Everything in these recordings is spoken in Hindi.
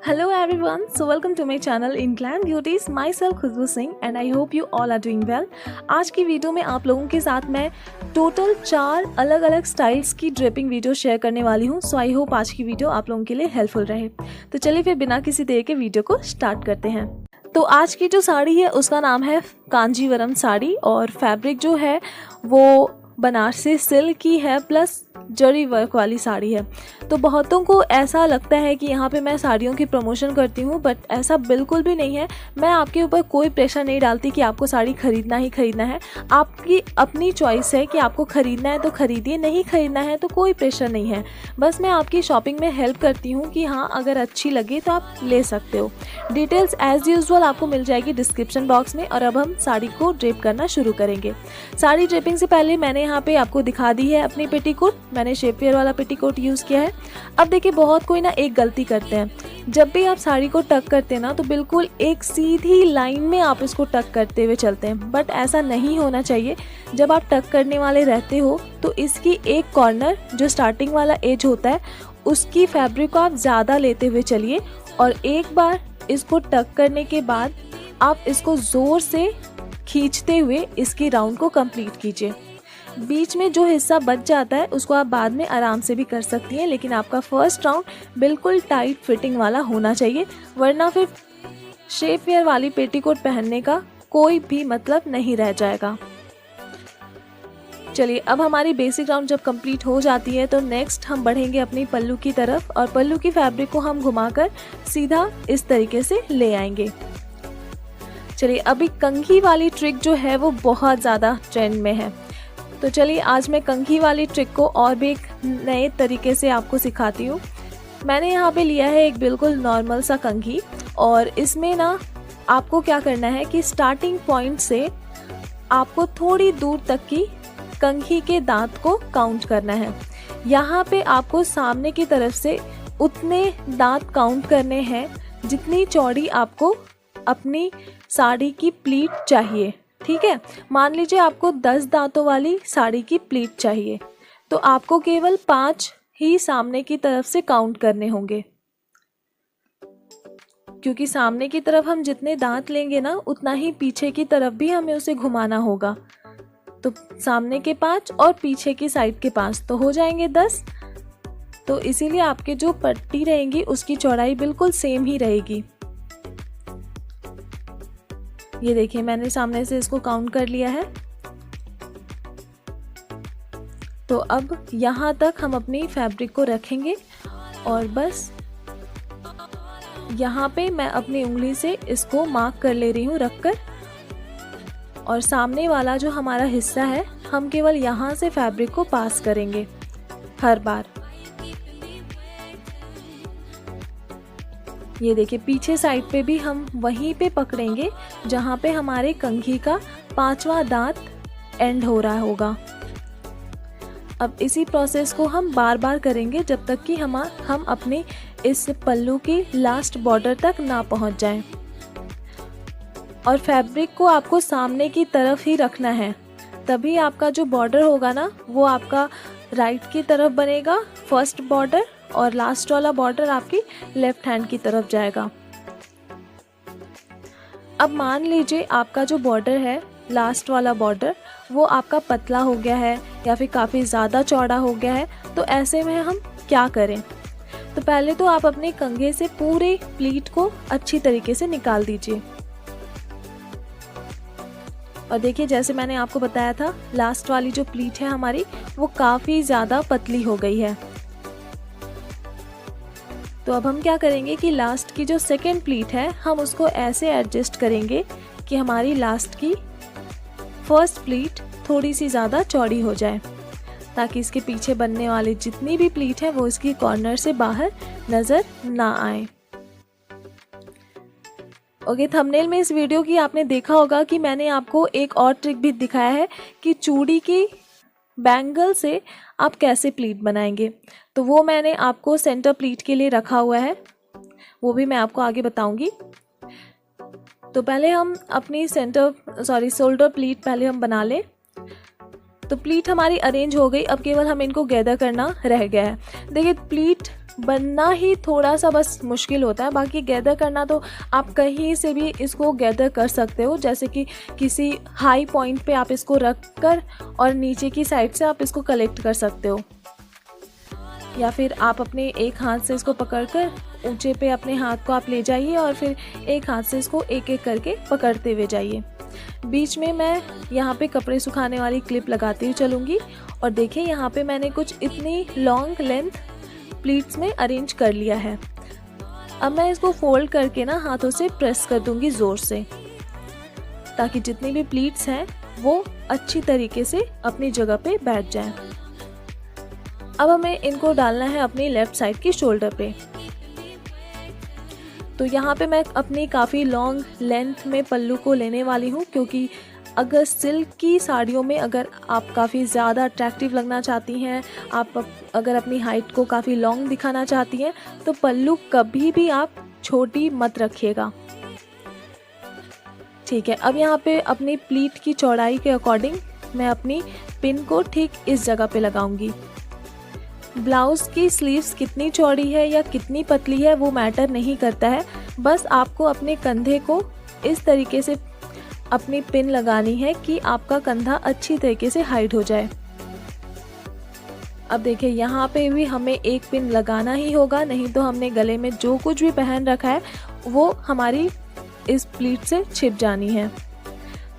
Hello everyone, so welcome to my channel in Glam Beauties. Myself Khushboo Singh and I hope you all are doing well. आज की वीडियो में आप लोगों के साथ मैं टोटल 4 अलग अलग स्टाइल्स की ड्रेपिंग वीडियो शेयर करने वाली हूँ. सो आई होप आज की वीडियो आप लोगों के लिए हेल्पफुल रहे. तो चलिए फिर बिना किसी देर के वीडियो को स्टार्ट करते हैं. तो आज की जो साड़ी है उसका नाम है कांजीवरम साड़ी और फैब्रिक जो है वो बनारसी सिल्क की है प्लस जरी वर्क वाली साड़ी है. तो बहुतों को ऐसा लगता है कि यहाँ पे मैं साड़ियों की प्रमोशन करती हूँ, बट ऐसा बिल्कुल भी नहीं है. मैं आपके ऊपर कोई प्रेशर नहीं डालती कि आपको साड़ी खरीदना ही खरीदना है. आपकी अपनी चॉइस है कि आपको ख़रीदना है तो ख़रीदिए, नहीं ख़रीदना है तो कोई प्रेशर नहीं है. बस मैं आपकी शॉपिंग में हेल्प करती हूँ कि हाँ अगर अच्छी लगे तो आप ले सकते हो. डिटेल्स एज़ यूजुअल आपको मिल जाएगी डिस्क्रिप्शन बॉक्स में. और अब हम साड़ी को ड्रेप करना शुरू करेंगे. साड़ी ड्रेपिंग से पहले मैंने यहाँ पे आपको दिखा दी है अपनी पेटीकोट. मैंने शेप वेयर वाला पेटीकोट यूज़ किया है. अब देखिए बहुत कोई ना एक गलती करते हैं. जब भी आप साड़ी को टक करते हैं ना तो बिल्कुल एक सीधी लाइन में आप इसको टक करते हुए चलते हैं, बट ऐसा नहीं होना चाहिए. जब आप टक करने वाले रहते हो तो इसकी एक कॉर्नर जो स्टार्टिंग वाला एज होता है उसकी फैब्रिक को आप ज़्यादा लेते हुए चलिए और एक बार इसको टक करने के बाद आप इसको ज़ोर से खींचते हुए इसकी राउंड को कंप्लीट कीजिए. बीच में जो हिस्सा बच जाता है उसको आप बाद में आराम से भी कर सकती हैं, लेकिन आपका फर्स्ट राउंड बिल्कुल टाइट फिटिंग वाला होना चाहिए, वरना फिर शेप वेयर वाली पेटीकोट पहनने का कोई भी मतलब नहीं रह जाएगा. चलिए अब हमारी बेसिक राउंड जब कंप्लीट हो जाती है तो नेक्स्ट हम बढ़ेंगे अपनी पल्लू की तरफ और पल्लू की फैब्रिक को हम घुमाकर सीधा इस तरीके से ले आएंगे. चलिए अभी कंघी वाली ट्रिक जो है वो बहुत ज़्यादा ट्रेंड में है. तो चलिए आज मैं कंघी वाली ट्रिक को और भी एक नए तरीके से आपको सिखाती हूँ. मैंने यहाँ पे लिया है एक बिल्कुल नॉर्मल सा कंघी और इसमें ना आपको क्या करना है कि स्टार्टिंग पॉइंट से आपको थोड़ी दूर तक की कंघी के दांत को काउंट करना है. यहाँ पे आपको सामने की तरफ से उतने दांत काउंट करने हैं जितनी चौड़ी आपको अपनी साड़ी की प्लीट चाहिए. ठीक है, मान लीजिए आपको 10 दांतों वाली साड़ी की प्लीट चाहिए तो आपको केवल 5 ही सामने की तरफ से काउंट करने होंगे, क्योंकि सामने की तरफ हम जितने दांत लेंगे ना उतना ही पीछे की तरफ भी हमें उसे घुमाना होगा. तो सामने के 5 और पीछे की साइड के 5 तो हो जाएंगे 10. तो इसीलिए आपके जो पट्टी रहेंगी उसकी चौड़ाई बिल्कुल सेम ही रहेगी. ये देखिए मैंने सामने से इसको काउंट कर लिया है. तो अब यहाँ तक हम अपनी फैब्रिक को रखेंगे और बस यहाँ पे मैं अपनी उंगली से इसको मार्क कर ले रही हूँ रखकर. और सामने वाला जो हमारा हिस्सा है हम केवल यहाँ से फैब्रिक को पास करेंगे हर बार. ये देखिए पीछे साइड पे भी हम वहीं पे पकड़ेंगे जहाँ पे हमारे कंघी का 5वां दांत एंड हो रहा होगा. अब इसी प्रोसेस को हम बार बार करेंगे जब तक कि हम अपने इस पल्लू की लास्ट बॉर्डर तक ना पहुँच जाएं. और फैब्रिक को आपको सामने की तरफ ही रखना है, तभी आपका जो बॉर्डर होगा ना वो आपका राइट की तरफ बनेगा फर्स्ट बॉर्डर और लास्ट वाला बॉर्डर आपकी लेफ्ट हैंड की तरफ जाएगा. अब मान लीजिए आपका जो बॉर्डर है लास्ट वाला बॉर्डर वो आपका पतला हो गया है या फिर काफ़ी ज़्यादा चौड़ा हो गया है. तो ऐसे में हम क्या करें, तो पहले तो आप अपने कंघे से पूरे प्लीट को अच्छी तरीके से निकाल दीजिए. और देखिए जैसे मैंने आपको बताया था लास्ट वाली जो प्लीट है हमारी वो काफ़ी ज़्यादा पतली हो गई है. तो अब हम क्या करेंगे कि लास्ट की जो सेकेंड प्लीट है हम उसको ऐसे एडजस्ट करेंगे कि हमारी लास्ट की फर्स्ट प्लीट थोड़ी सी ज़्यादा चौड़ी हो जाए, ताकि इसके पीछे बनने वाली जितनी भी प्लीट है वो इसकी कॉर्नर से बाहर नज़र ना आए. ओके, थंबनेल में इस वीडियो की आपने देखा होगा कि मैंने आपको एक और ट्रिक भी दिखाया है कि चूड़ी की बैंगल से आप कैसे प्लीट बनाएंगे. तो वो मैंने आपको सेंटर प्लीट के लिए रखा हुआ है, वो भी मैं आपको आगे बताऊंगी. तो पहले हम अपनी शोल्डर प्लीट पहले हम बना लें. तो प्लीट हमारी अरेंज हो गई, अब केवल हमें इनको गैदर करना रह गया है. देखिए प्लीट बनना ही थोड़ा सा बस मुश्किल होता है, बाकी गैदर करना तो आप कहीं से भी इसको गैदर कर सकते हो। जैसे कि किसी हाई पॉइंट पे आप इसको रख कर और नीचे की साइड से आप इसको कलेक्ट कर सकते हो, या फिर आप अपने एक हाथ से इसको पकड़कर ऊंचे पे अपने हाथ को आप ले जाइए और फिर एक हाथ से इसको एक एक करके पकड़ते हुए जाइए। बीच में मैं यहाँ पे कपड़े सुखाने वाली क्लिप लगाती हुई चलूँगी। और देखिए यहाँ पे मैंने कुछ इतनी लॉन्ग लेंथ प्लीट्स में अरेंज कर लिया है। अब मैं इसको फोल्ड करके ना हाथों से प्रेस कर दूंगी ज़ोर से, ताकि जितनी भी प्लीट्स हैं वो अच्छी तरीके से अपनी जगह पे बैठ जाएं। अब हमें इनको डालना है अपनी लेफ़्ट साइड की शोल्डर पे। तो यहाँ पे मैं अपनी काफ़ी लॉन्ग लेंथ में पल्लू को लेने वाली हूँ, क्योंकि अगर सिल्क की साड़ियों में अगर आप काफ़ी ज़्यादा अट्रैक्टिव लगना चाहती हैं, आप अगर अपनी हाइट को काफ़ी लॉन्ग दिखाना चाहती हैं, तो पल्लू कभी भी आप छोटी मत रखिएगा। ठीक है, अब यहाँ पे अपनी प्लीट की चौड़ाई के अकॉर्डिंग मैं अपनी पिन को ठीक इस जगह पे लगाऊंगी। ब्लाउज़ की स्लीव्स कितनी चौड़ी है या कितनी पतली है वो मैटर नहीं करता है, बस आपको अपने कंधे को इस तरीके से अपनी पिन लगानी है कि आपका कंधा अच्छी तरीके से हाइड हो जाए। अब देखिए यहाँ पे भी हमें एक पिन लगाना ही होगा, नहीं तो हमने गले में जो कुछ भी पहन रखा है वो हमारी इस प्लीट से छिप जानी है।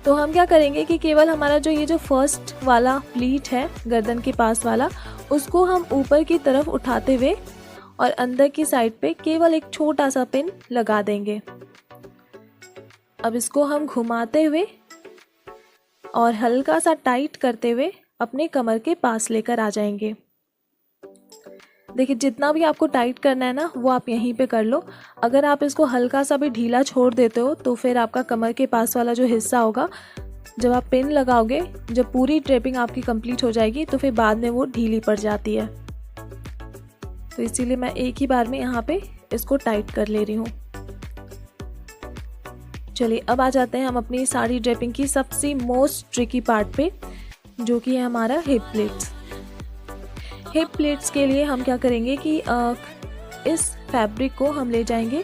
तो हम क्या करेंगे कि केवल हमारा जो ये जो फर्स्ट वाला प्लीट है गर्दन के पास वाला, उसको हम ऊपर की तरफ उठाते हुए और अंदर की साइड पे केवल एक छोटा सा पिन लगा देंगे। अब इसको हम घुमाते हुए और हल्का सा टाइट करते हुए अपने कमर के पास लेकर आ जाएंगे। देखिए जितना भी आपको टाइट करना है ना वो आप यहीं पे कर लो। अगर आप इसको हल्का सा भी ढीला छोड़ देते हो तो फिर आपका कमर के पास वाला जो हिस्सा होगा, जब आप पिन लगाओगे, जब पूरी ड्रेपिंग आपकी कंप्लीट हो जाएगी तो फिर बाद में वो ढीली पड़ जाती है। तो इसीलिए मैं एक ही बार में यहाँ पे इसको टाइट कर ले रही हूँ। चलिए अब आ जाते हैं हम अपनी साड़ी ड्रेपिंग की सबसे मोस्ट ट्रिकी पार्ट पे, जो कि है हमारा हिप प्लेट्स। हिप प्लेट्स के लिए हम क्या करेंगे कि इस फैब्रिक को हम ले जाएंगे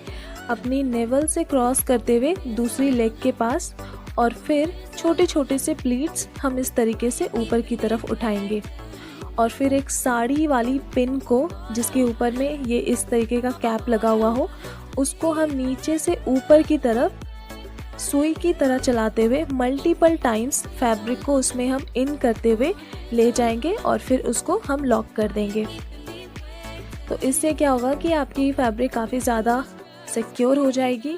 अपनी नेवल से क्रॉस करते हुए दूसरी लेग के पास, और फिर छोटे छोटे से प्लीट्स हम इस तरीके से ऊपर की तरफ उठाएंगे। और फिर एक साड़ी वाली पिन को, जिसके ऊपर में ये इस तरीके का कैप लगा हुआ हो, उसको हम नीचे से ऊपर की तरफ सुई की तरह चलाते हुए मल्टीपल टाइम्स फैब्रिक को उसमें हम इन करते हुए ले जाएंगे और फिर उसको हम लॉक कर देंगे। तो इससे क्या होगा कि आपकी फैब्रिक काफ़ी ज़्यादा सिक्योर हो जाएगी,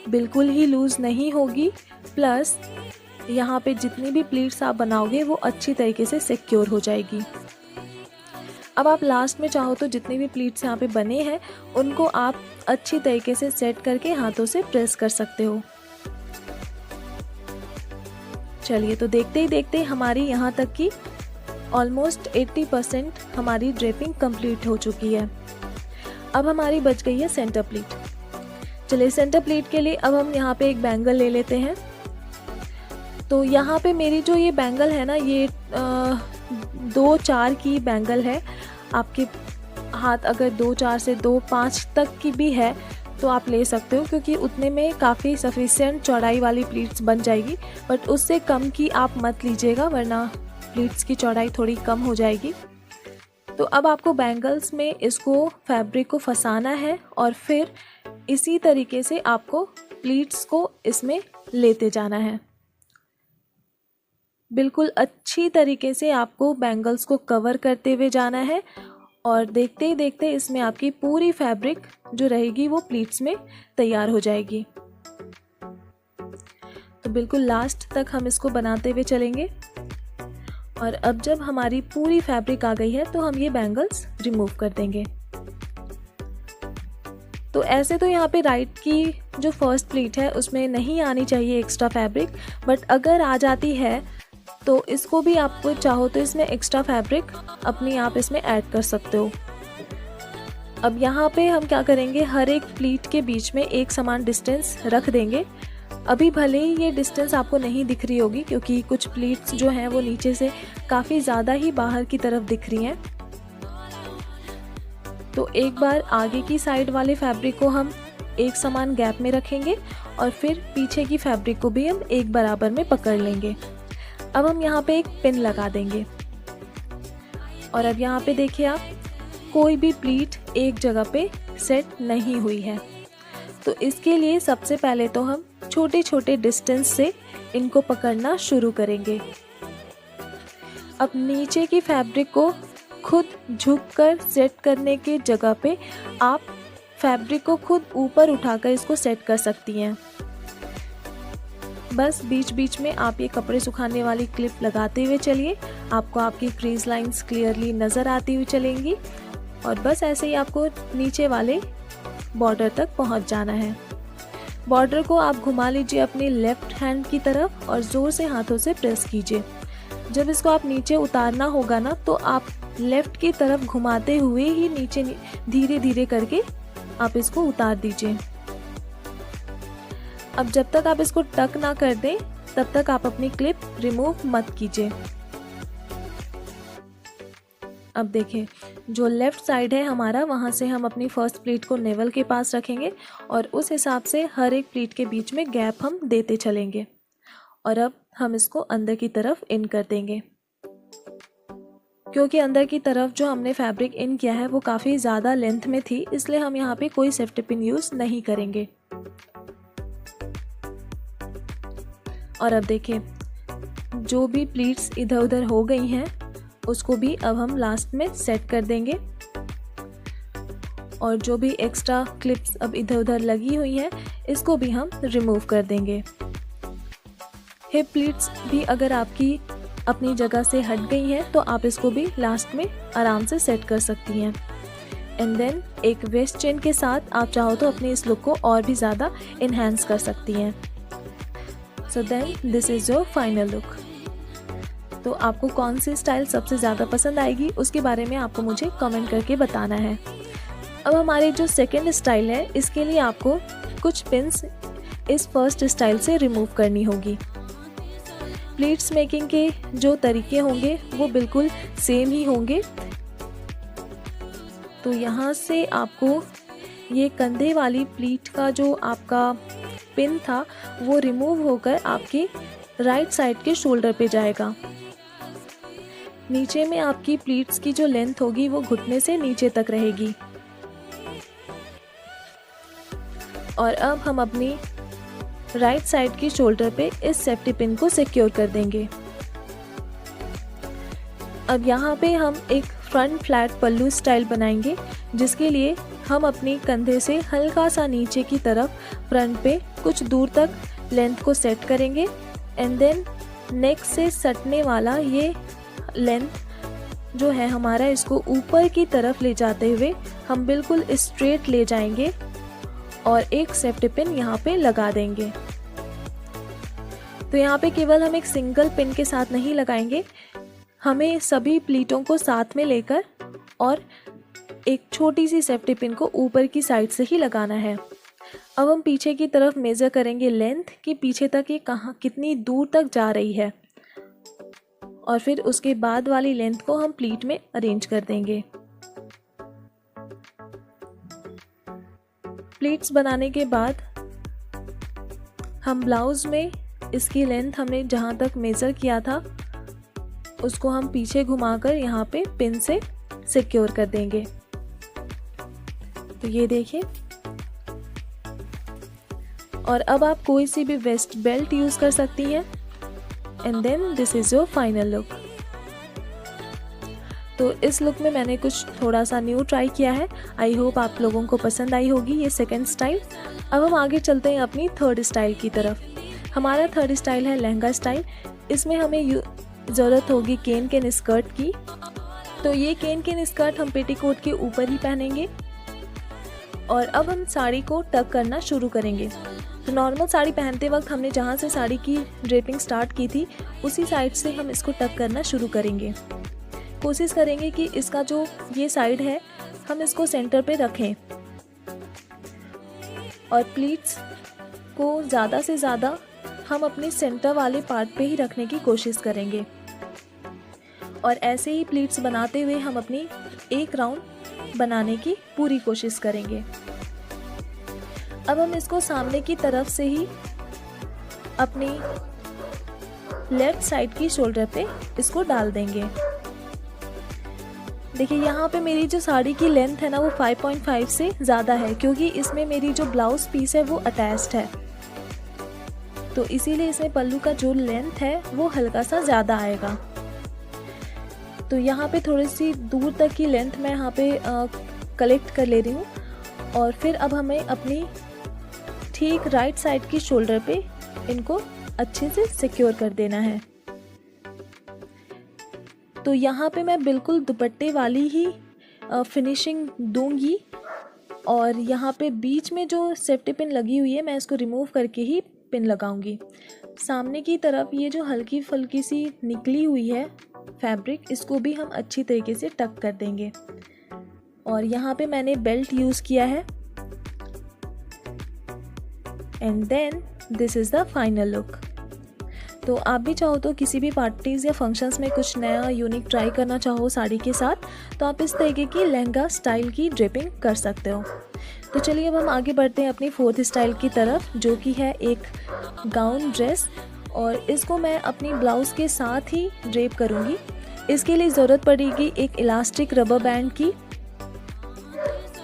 बिल्कुल ही लूज़ नहीं होगी, प्लस यहाँ पे जितनी भी प्लीट्स आप बनाओगे वो अच्छी तरीके से सिक्योर हो जाएगी। अब आप लास्ट में चाहो तो जितने भी प्लीट्स यहाँ पे बने हैं उनको आप अच्छी तरीके से सेट करके हाथों से प्रेस कर सकते हो। चलिए तो देखते ही देखते हमारी यहाँ तक की ऑलमोस्ट 80% हमारी ड्रेपिंग कंप्लीट हो चुकी है। अब हमारी बच गई है सेंटर प्लीट। चलिए सेंटर प्लीट के लिए अब हम यहाँ पे एक बैंगल ले लेते हैं। तो यहाँ पे मेरी जो ये बैंगल है ना, ये 2-4 की बैंगल है। आपके हाथ अगर 2-4 से 2-5 तक की भी है तो आप ले सकते हो, क्योंकि उतने में काफ़ी सफिशिएंट चौड़ाई वाली प्लीट्स बन जाएगी। बट उससे कम की आप मत लीजिएगा, वरना प्लीट्स की चौड़ाई थोड़ी कम हो जाएगी। तो अब आपको बैंगल्स में इसको फैब्रिक को फंसाना है और फिर इसी तरीके से आपको प्लीट्स को इसमें लेते जाना है। बिल्कुल अच्छी तरीके से आपको बैंगल्स को कवर करते हुए जाना है और देखते ही देखते इसमें आपकी पूरी फैब्रिक जो रहेगी वो प्लीट्स में तैयार हो जाएगी। तो बिल्कुल लास्ट तक हम इसको बनाते हुए चलेंगे। और अब जब हमारी पूरी फैब्रिक आ गई है तो हम ये बैंगल्स रिमूव कर देंगे। तो ऐसे तो यहाँ पे राइट की जो फर्स्ट प्लीट है उसमें नहीं आनी चाहिए एक्स्ट्रा फैब्रिक, बट अगर आ जाती है तो इसको भी आपको चाहो तो इसमें एक्स्ट्रा फैब्रिक अपनी आप इसमें ऐड कर सकते हो। अब यहाँ पे हम क्या करेंगे, हर एक प्लीट के बीच में एक समान डिस्टेंस रख देंगे। अभी भले ही ये डिस्टेंस आपको नहीं दिख रही होगी, क्योंकि कुछ प्लीट्स जो हैं वो नीचे से काफ़ी ज़्यादा ही बाहर की तरफ दिख रही हैं। तो एक बार आगे की साइड वाले फैब्रिक को हम एक समान गैप में रखेंगे और फिर पीछे की फैब्रिक को भी हम एक बराबर में पकड़ लेंगे। अब हम यहाँ पे एक पिन लगा देंगे और अब यहाँ पे देखिए आप, कोई भी प्लीट एक जगह पे सेट नहीं हुई है। तो इसके लिए सबसे पहले तो हम छोटे छोटे डिस्टेंस से इनको पकड़ना शुरू करेंगे। अब नीचे की फैब्रिक को खुद झुककर सेट करने के जगह पे आप फैब्रिक को खुद ऊपर उठाकर इसको सेट कर सकती हैं। बस बीच बीच में आप ये कपड़े सुखाने वाली क्लिप लगाते हुए चलिए, आपको आपकी क्रीज लाइंस क्लियरली नज़र आती हुई चलेंगी और बस ऐसे ही आपको नीचे वाले बॉर्डर तक पहुंच जाना है। बॉर्डर को आप घुमा लीजिए अपनी लेफ्ट हैंड की तरफ और ज़ोर से हाथों से प्रेस कीजिए। जब इसको आप नीचे उतारना होगा ना, तो आप लेफ्ट की तरफ घुमाते हुए ही नीचे धीरे धीरे करके आप इसको उतार दीजिए। अब जब तक आप इसको टक ना कर दें तब तक आप अपनी क्लिप रिमूव मत कीजिए। अब देखें, जो लेफ्ट साइड है हमारा, वहाँ से हम अपनी फर्स्ट प्लीट को नेवल के पास रखेंगे और उस हिसाब से हर एक प्लीट के बीच में गैप हम देते चलेंगे और अब हम इसको अंदर की तरफ इन कर देंगे। क्योंकि अंदर की तरफ जो हमने फैब्रिक इन किया है वो काफ़ी ज़्यादा लेंथ में थी, इसलिए हम यहाँ पे कोई सेफ्टी पिन यूज़ नहीं करेंगे। और अब देखिए, जो भी प्लीट्स इधर उधर हो गई हैं उसको भी अब हम लास्ट में सेट कर देंगे और जो भी एक्स्ट्रा क्लिप्स अब इधर उधर लगी हुई हैं इसको भी हम रिमूव कर देंगे। हिप प्लीट्स भी अगर आपकी अपनी जगह से हट गई हैं तो आप इसको भी लास्ट में आराम से सेट कर सकती हैं। एंड देन एक वेस्ट चेन के साथ आप चाहो तो अपनी इस लुक को और भी ज़्यादा इन्हेंस कर सकती हैं। So then this is your final look. तो आपको कौन सी स्टाइल सबसे ज़्यादा पसंद आएगी उसके बारे में आपको मुझे कमेंट करके बताना है। अब हमारी जो सेकेंड स्टाइल है, इसके लिए आपको कुछ पिन्स इस फर्स्ट स्टाइल से रिमूव करनी होगी। प्लीट्स मेकिंग के जो तरीके होंगे वो बिल्कुल सेम ही होंगे। तो यहाँ से आपको ये कंधे वाली प्लीट का जो आपका पिन था वो रिमूव होकर आपके राइट साइड के शोल्डर पे जाएगा। नीचे में आपकी प्लीट्स की जो लेंथ होगी वो घुटने से नीचे तक रहेगी। और अब हम अपनी राइट साइड की शोल्डर पे इस सेफ्टी पिन को सिक्योर कर देंगे। अब यहाँ पे हम एक फ्रंट फ्लैट पल्लू स्टाइल बनाएंगे, जिसके लिए हम अपनी कंधे से हल्का सा नीचे की तरफ फ्रंट पे कुछ दूर तक लेंथ को सेट करेंगे एंड देन नेक से सटने वाला ये लेंथ जो है हमारा, इसको ऊपर की तरफ ले जाते हुए हम बिल्कुल स्ट्रेट ले जाएंगे और एक सेफ्टी पिन यहाँ पे लगा देंगे। तो यहाँ पे केवल हम एक सिंगल पिन के साथ नहीं लगाएंगे, हमें सभी प्लीटों को साथ में लेकर और एक छोटी सी सेफ्टी पिन को ऊपर की साइड से ही लगाना है। अब हम पीछे की तरफ मेज़र करेंगे लेंथ कि पीछे तक ये कहाँ कितनी दूर तक जा रही है और फिर उसके बाद वाली लेंथ को हम प्लीट में अरेंज कर देंगे। प्लीट्स बनाने के बाद हम ब्लाउज में इसकी लेंथ हमने जहाँ तक मेज़र किया था उसको हम पीछे घुमाकर यहाँ पे पिन से सिक्योर कर देंगे। तो ये देखिए, और अब आप कोई सी भी वेस्ट बेल्ट यूज़ कर सकती हैं and then this is your final look. तो इस लुक में मैंने कुछ थोड़ा सा न्यू ट्राई किया है। आई होप आप लोगों को पसंद आई होगी ये सेकंड स्टाइल। अब हम आगे चलते हैं अपनी थर्ड स्टाइल की तरफ। हमारा थर्ड स्टाइल है लहंगा स्टाइल। इसमें हमें ज़रूरत होगी केन केन स्कर्ट की। तो ये केन केन स्कर्ट हम पेटीकोट के ऊपर ही पहनेंगे और अब हम साड़ी को टक करना शुरू करेंगे। तो नॉर्मल साड़ी पहनते वक्त हमने जहाँ से साड़ी की ड्रेपिंग स्टार्ट की थी उसी साइड से हम इसको टक करना शुरू करेंगे। कोशिश करेंगे कि इसका जो ये साइड है हम इसको सेंटर पे रखें और प्लीट्स को ज़्यादा से ज़्यादा हम अपने सेंटर वाले पार्ट पे ही रखने की कोशिश करेंगे। और ऐसे ही प्लीट्स बनाते हुए हम अपनी एक राउंड बनाने की पूरी कोशिश करेंगे। अब हम इसको सामने की तरफ से ही अपनी लेफ्ट साइड की शोल्डर पे इसको डाल देंगे। देखिए यहाँ पे मेरी जो साड़ी की लेंथ है ना वो 5.5 से ज़्यादा है, क्योंकि इसमें मेरी जो ब्लाउज पीस है वो अटैच्ड है, तो इसीलिए इसमें पल्लू का जो लेंथ है वो हल्का सा ज़्यादा आएगा। तो यहाँ पे थोड़ी सी दूर तक की लेंथ मैं यहाँ पे कलेक्ट कर ले रही हूँ, और फिर अब हमें अपनी ठीक राइट साइड की शोल्डर पे इनको अच्छे से सिक्योर कर देना है। तो यहाँ पे मैं बिल्कुल दुपट्टे वाली ही फिनिशिंग दूंगी, और यहाँ पे बीच में जो सेफ्टी पिन लगी हुई है मैं इसको रिमूव करके ही पिन लगाऊंगी। सामने की तरफ ये जो हल्की फुल्की सी निकली हुई है फैब्रिक, इसको भी हम अच्छी तरीके से टक कर देंगे। और यहाँ पे मैंने बेल्ट यूज़ किया है। And then this is the final look. तो आप भी चाहो तो किसी भी पार्टीज़ या फंक्शंस में कुछ नया यूनिक ट्राई करना चाहो साड़ी के साथ, तो आप इस तरीके की लहंगा स्टाइल की ड्रेपिंग कर सकते हो। तो चलिए अब हम आगे बढ़ते हैं अपनी फोर्थ स्टाइल की तरफ, जो कि है एक गाउन ड्रेस, और इसको मैं अपनी ब्लाउज़ के साथ ही ड्रेप करूँगी। इसके लिए ज़रूरत पड़ेगी एक इलास्टिक रबर बैंड की,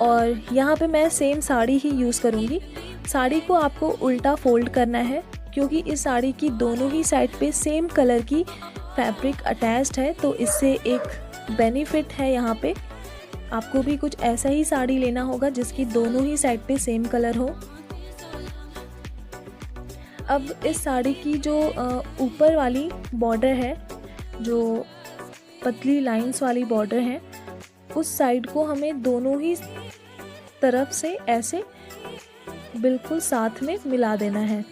और यहाँ पे मैं सेम साड़ी ही यूज़ करूँगी। साड़ी को आपको उल्टा फोल्ड करना है, क्योंकि इस साड़ी की दोनों ही साइड पे सेम कलर की फैब्रिक अटैच्ड है, तो इससे एक बेनिफिट है। यहाँ पे आपको भी कुछ ऐसा ही साड़ी लेना होगा जिसकी दोनों ही साइड पे सेम कलर हो। अब इस साड़ी की जो ऊपर वाली बॉर्डर है, जो पतली लाइंस वाली बॉर्डर है, उस साइड को हमें दोनों ही तरफ से ऐसे बिल्कुल साथ में मिला देना है।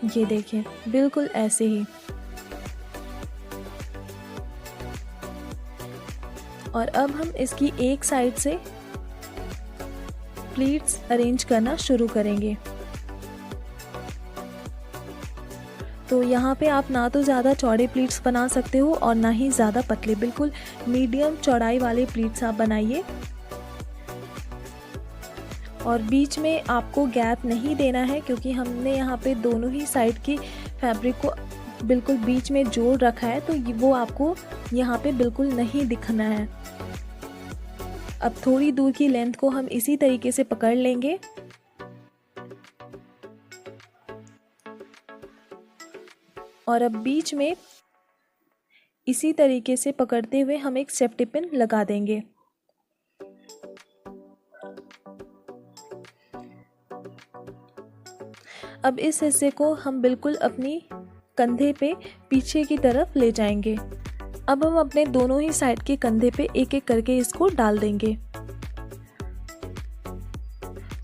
ये देखिए बिल्कुल ऐसे ही। और अब हम इसकी एक साइड से प्लीट्स अरेंज करना शुरू करेंगे। तो यहाँ पे आप ना तो ज़्यादा चौड़े प्लीट्स बना सकते हो और ना ही ज़्यादा पतले, बिल्कुल मीडियम चौड़ाई वाले प्लीट्स आप बनाइए। और बीच में आपको गैप नहीं देना है, क्योंकि हमने यहाँ पे दोनों ही साइड की फैब्रिक को बिल्कुल बीच में जोड़ रखा है, तो वो आपको यहाँ पे बिल्कुल नहीं दिखना है। अब थोड़ी दूर की लेंथ को हम इसी तरीके से पकड़ लेंगे, और अब बीच में इसी तरीके से पकड़ते हुए हम एक सेफ्टी पिन लगा देंगे। अब इस हिस्से को हम बिल्कुल अपनी कंधे पे पीछे की तरफ ले जाएंगे। अब हम अपने दोनों ही साइड के कंधे पे एक एक करके इसको डाल देंगे।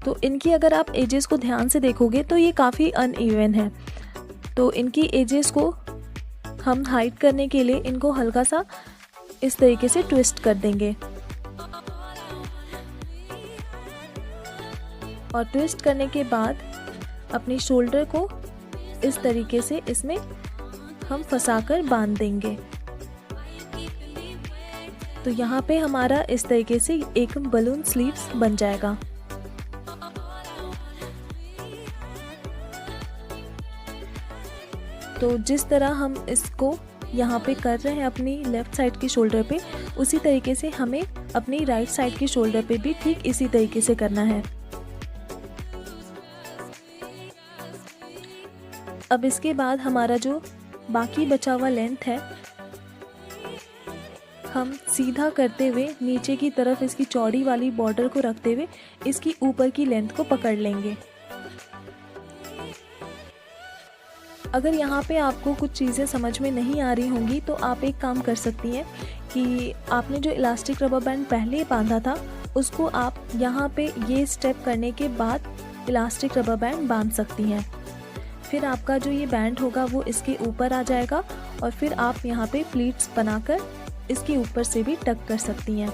तो इनकी अगर आप एजेस को ध्यान से देखोगे तो ये काफ़ी अनइवन है, तो इनकी एजेस को हम हाइड करने के लिए इनको हल्का सा इस तरीके से ट्विस्ट कर देंगे। और ट्विस्ट करने के बाद अपनी शोल्डर को इस तरीके से इसमें हम फंसाकर बांध देंगे। तो यहाँ पे हमारा इस तरीके से एक बलून स्लीव्स बन जाएगा। तो जिस तरह हम इसको यहाँ पे कर रहे हैं अपनी लेफ़्ट साइड की शोल्डर पे, उसी तरीके से हमें अपनी राइट साइड की शोल्डर पे भी ठीक इसी तरीके से करना है। अब इसके बाद हमारा जो बाकी बचा हुआ लेंथ है, हम सीधा करते हुए नीचे की तरफ इसकी चौड़ी वाली बॉर्डर को रखते हुए इसकी ऊपर की लेंथ को पकड़ लेंगे। अगर यहाँ पे आपको कुछ चीज़ें समझ में नहीं आ रही होंगी तो आप एक काम कर सकती हैं कि आपने जो इलास्टिक रबर बैंड पहले बांधा था उसको आप यहाँ पे ये स्टेप करने के बाद इलास्टिक रबर बैंड बांध सकती हैं। फिर आपका जो ये बैंड होगा वो इसके ऊपर आ जाएगा, और फिर आप यहाँ पे प्लीट्स बनाकर इसके ऊपर से भी टक कर सकती हैं।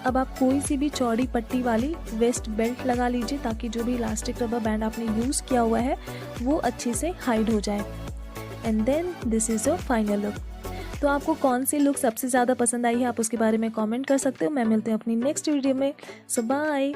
अब आप कोई सी भी चौड़ी पट्टी वाली वेस्ट बेल्ट लगा लीजिए ताकि जो भी इलास्टिक रबर बैंड आपने यूज़ किया हुआ है वो अच्छे से हाइड हो जाए। And then this is your final look. तो आपको कौन सी लुक सबसे ज़्यादा पसंद आई है आप उसके बारे में कमेंट कर सकते हो। मैं मिलती हूँ अपनी नेक्स्ट वीडियो में। सो बाय।